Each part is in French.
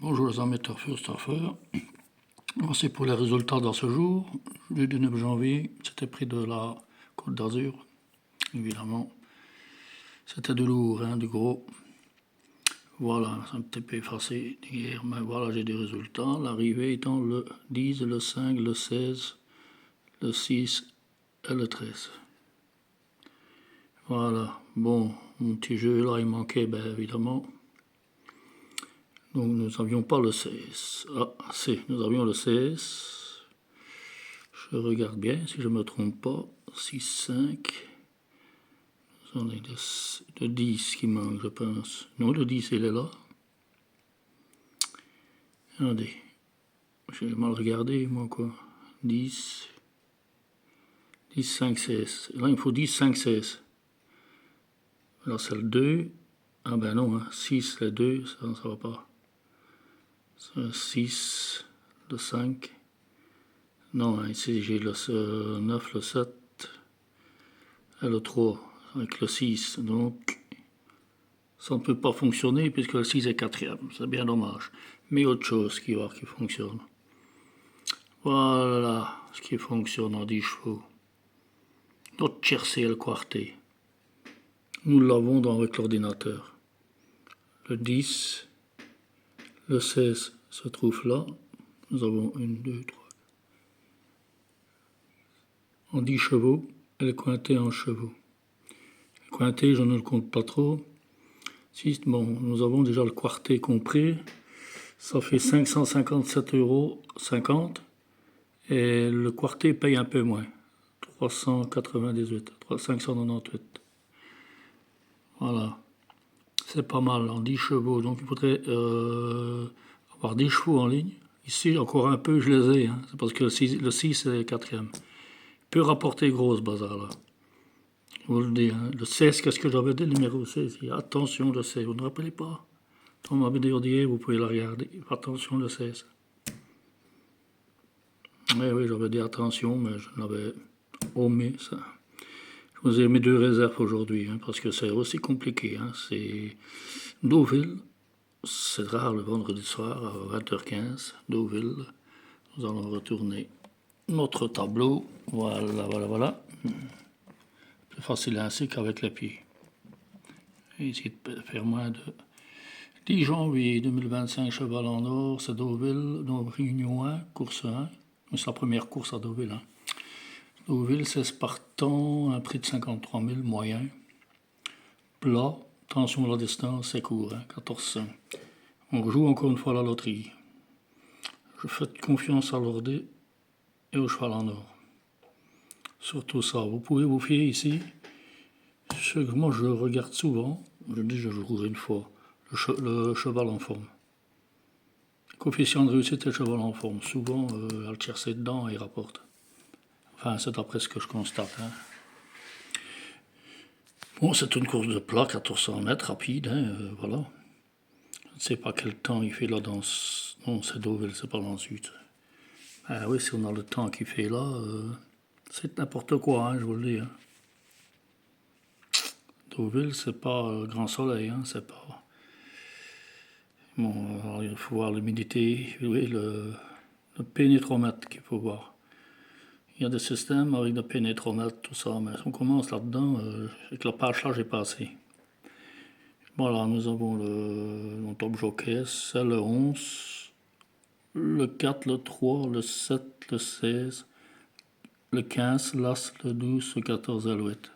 Bonjour les amateurs Furstaffer. C'est pour les résultats dans ce jour, le 9 janvier. C'était près de la Côte d'Azur, évidemment. C'était de lourd, du gros. Voilà, c'est un petit peu effacé hier, mais voilà, j'ai des résultats. L'arrivée étant le 10, le 5, le 16, le 6 et le 13. Voilà, bon, mon petit jeu là, il manquait, évidemment. Donc nous n'avions pas le 16. Ah, si, nous avions le 16. Je regarde bien si je ne me trompe pas. 6, 5. J'en ai le 10 qui manque, je pense. Non, le 10, il est là. Attendez. J'ai mal regardé, moi, quoi. 10. 10, 5, 16. Là, il me faut 10, 5, 16. Là, c'est le 2. Ah ben non, hein. 6, le 2, ça ne va pas. C'est le 6, le 5. Non, ici, j'ai le 9, le 7 et le 3 avec le 6. Donc, ça ne peut pas fonctionner puisque le 6 est quatrième. C'est bien dommage. Mais autre chose qui fonctionne. Voilà ce qui fonctionne en 10 chevaux. Notre tiercé le quarté. Nous l'avons avec l'ordinateur. Le 10, le 16 se trouve là. Nous avons 1, 2, 3. En 10 chevaux et le quintet en chevaux. Le quintet, je ne le compte pas trop. Bon, nous avons déjà le quartet compris. Ça fait 557,50 €. Et le quartet paye un peu moins. 398, 598. Voilà. C'est pas mal, en 10 chevaux. Donc il faudrait avoir 10 chevaux en ligne. Ici, encore un peu, je les ai. C'est parce que le 6 est quatrième. Il peut rapporter gros ce bazar-là. Je vous le dis. Le 16, qu'est-ce que j'avais dit, le numéro 16? Attention, le 16. Vous ne rappelez pas? Dans ma vidéo d'hier, vous pouvez la regarder. Attention, le 16. Oui, j'avais dit attention, mais je l'avais omis, ça. Je vous ai mis 2 réserves aujourd'hui, parce que c'est aussi compliqué. C'est Deauville. C'est rare le vendredi soir à 20h15. Deauville. Nous allons retourner notre tableau. Voilà. Plus facile ainsi qu'avec les pieds. Ici de faire moins de 10 janvier 2025, cheval en or, c'est Deauville, donc Réunion 1, course 1. C'est la première course à Deauville. Deauville, c'est Spartan, un prix de 53 000 moyen. Plat, tension à la distance, c'est court, 14,5. On joue encore une fois à la loterie. Je fais confiance à l'ordé et au cheval en or. Surtout ça, vous pouvez vous fier ici. Ce que moi je regarde souvent, je dis je jouerai une fois, le cheval en forme. Coefficient de réussite et le cheval en forme. Souvent, elle tire dedans et il rapporte. Enfin, c'est d'après ce que je constate. Bon, c'est une course de plat, 1400 mètres, rapide, voilà. Je ne sais pas quel temps il fait là dans... Non, c'est Deauville, c'est pas dans le sud. Ah oui, si on a le temps qu'il fait là, c'est n'importe quoi, je vous le dis. Deauville, c'est pas grand soleil, c'est pas... Bon, alors, il faut voir l'humidité, oui, le pénétromètre qu'il faut voir. Il y a des systèmes avec le pénétromètre, tout ça, mais si on commence là-dedans, avec le page là, j'ai passé. Voilà, nous avons le top jockey, c'est le 11, le 4, le 3, le 7, le 16, le 15, l'As, le 12, le 14 et le 8.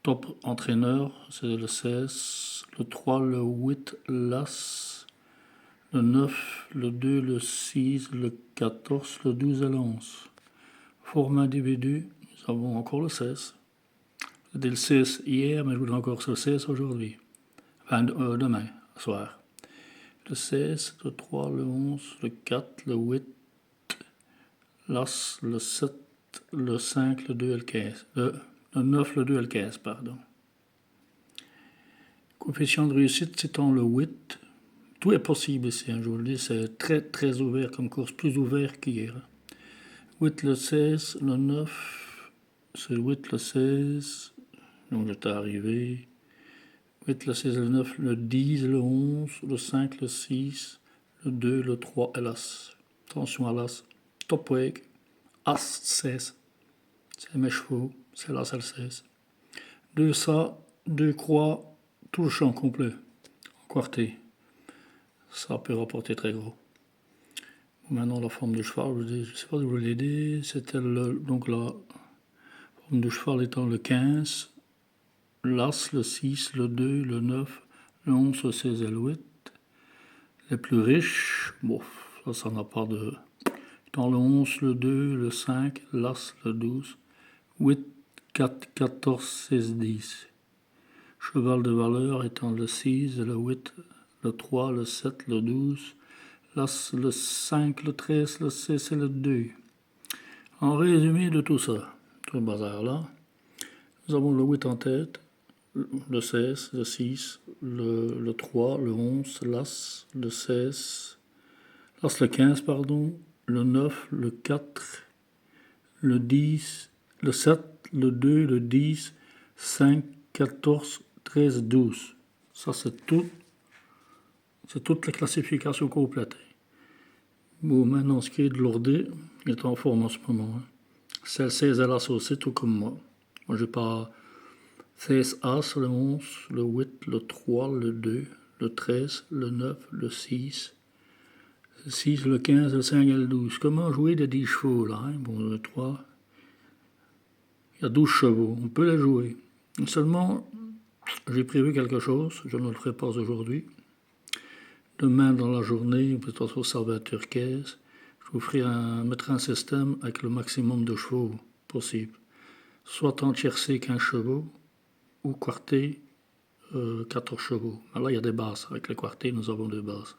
Top entraîneur, c'est le 16, le 3, le 8, l'As, le 9, le 2, le 6, le 14, le 12 et le 11. Forme individu, nous avons encore le 16. C'était le 16 hier, mais je voudrais encore le 16 aujourd'hui. Enfin, demain, soir. Le 16, le 3, le 11, le 4, le 8, l'As, le 7, le 5, le 2 et le 15. Le 9, le 2 et le 15, pardon. Coefficient de réussite, c'est en le 8. Tout est possible ici, je vous le dis, c'est très très ouvert comme course, plus ouvert qu'hier. 8, le 16, le 9, c'est le 8, le 16, donc j'étais arrivé. 8, le 16, le 9, le 10, le 11, le 5, le 6, le 2, le 3 et l'As. Attention à l'As. Top wake. As 16. C'est mes chevaux. C'est l'As, c'est le 16. 2 ça, 2 croix, tout le champ complet. En quarté. Ça peut rapporter très gros. Maintenant, la forme du cheval, je ne sais pas si vous voulez l'aider. C'était donc la forme du cheval étant le 15, l'As, le 6, le 2, le 9, le 11, le 16 et le 8. Les plus riches, bon, ça n'a pas de... Dans le 11, le 2, le 5, l'As, le 12, 8, 4, 14, 16, 10. Cheval de valeur étant le 6, le 8, le 3, le 7, le 12, l'As, le 5, le 13, le 16 et le 2. En résumé de tout ça, tout le bazar-là, nous avons le 8 en tête, le 16, le 6, le 3, le 11, l'As, le 16, l'As, le 15, pardon, le 9, le 4, le 10, le 7, le 2, le 10, 5, 14, 13, 12. Ça, c'est tout. C'est toute la classification complète. Bon, maintenant, ce qui est de l'ordre, il est en forme en ce moment. Hein. C'est le 16 à l'As aussi, tout comme moi. Moi, j'ai pas 16 As, le 11, le 8, le 3, le 2, le 13, le 9, le 6, le 6, le 15, le 5 et le 12. Comment jouer des 10 chevaux, là? Hein? Bon, le 3, il y a 12 chevaux, on peut les jouer. Seulement, j'ai prévu quelque chose, je ne le ferai pas aujourd'hui. Demain dans la journée, peut-être ça va être turquoise, je vous mettrai un système avec le maximum de chevaux possible. Soit en tiercé 15 chevaux, ou quarté 14 chevaux. Mais là, il y a des bases. Avec les quartés, nous avons des bases.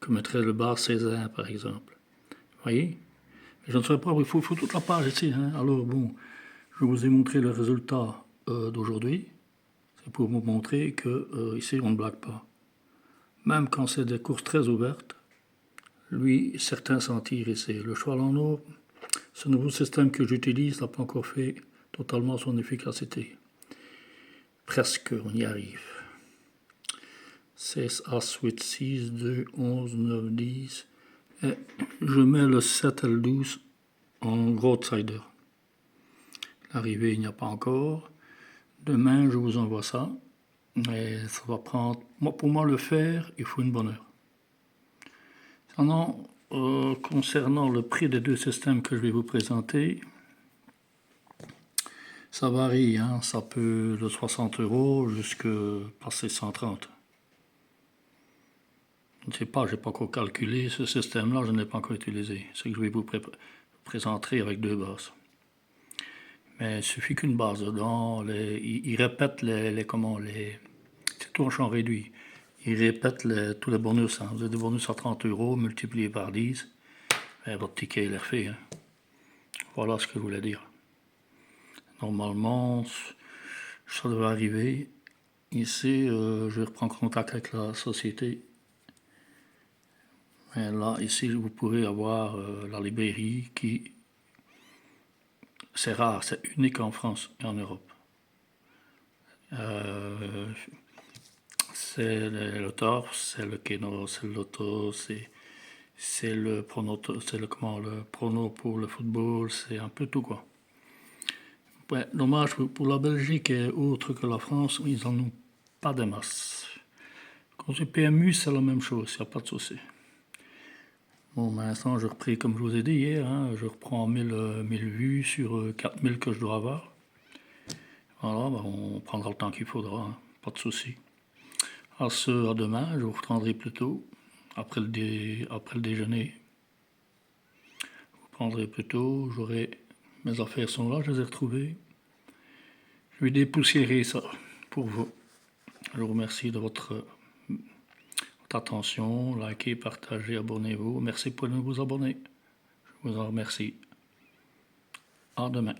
Je mettrai le bas Césaire, par exemple. Vous voyez? Je ne sais pas, il faut toute la page ici. Hein? Alors, bon, je vous ai montré le résultat d'aujourd'hui. C'est pour vous montrer que ici, on ne blague pas. Même quand c'est des courses très ouvertes, lui, certains s'en tirent ici. Le cheval en or, ce nouveau système que j'utilise n'a pas encore fait totalement son efficacité. Presque, on y arrive. 16, As, 8, 6, 2, 11, 9, 10. Et je mets le 7 et le 12 en gros outsider. L'arrivée, il n'y a pas encore. Demain, je vous envoie ça. Et ça va prendre... Pour moi, le faire, il faut une bonne heure. Sinon, concernant le prix des deux systèmes que je vais vous présenter, ça varie. Hein, ça peut de 60 € jusqu'à passer 130. Je ne sais pas, je n'ai pas encore calculé ce système-là, je n'ai pas encore utilisé. C'est que je vais vous présenter avec deux bases. Mais il suffit qu'une base dedans, il répète c'est tout en champ réduit. Il répète tous les bonus. Hein. Vous avez des bonus à 30 € multipliés par 10. Et votre ticket est refait. Hein. Voilà ce que je voulais dire. Normalement, ça devrait arriver. Ici, je reprends contact avec la société. Et là, ici, vous pourrez avoir la librairie qui... C'est rare, c'est unique en France et en Europe. C'est le torf, c'est le keno, c'est le loto, c'est le prono, le prono pour le football, c'est un peu tout quoi. Ouais, dommage pour la Belgique et autres que la France, ils n'en ont pas de masse. Quand c'est PMU, c'est la même chose, il n'y a pas de souci. Bon, maintenant, je reprends, comme je vous ai dit hier, hein, je reprends 1000 vues sur 4000 que je dois avoir. Voilà, bah, on prendra le temps qu'il faudra, hein, pas de souci. À demain, je vous reprendrai plus tôt, après le déjeuner. Je vous prendrai plus tôt, mes affaires sont là, je les ai retrouvées. Je vais dépoussiérer ça pour vous. Je vous remercie de votre attention, likez, partagez, abonnez-vous. Merci pour vous abonner. Je vous en remercie. À demain.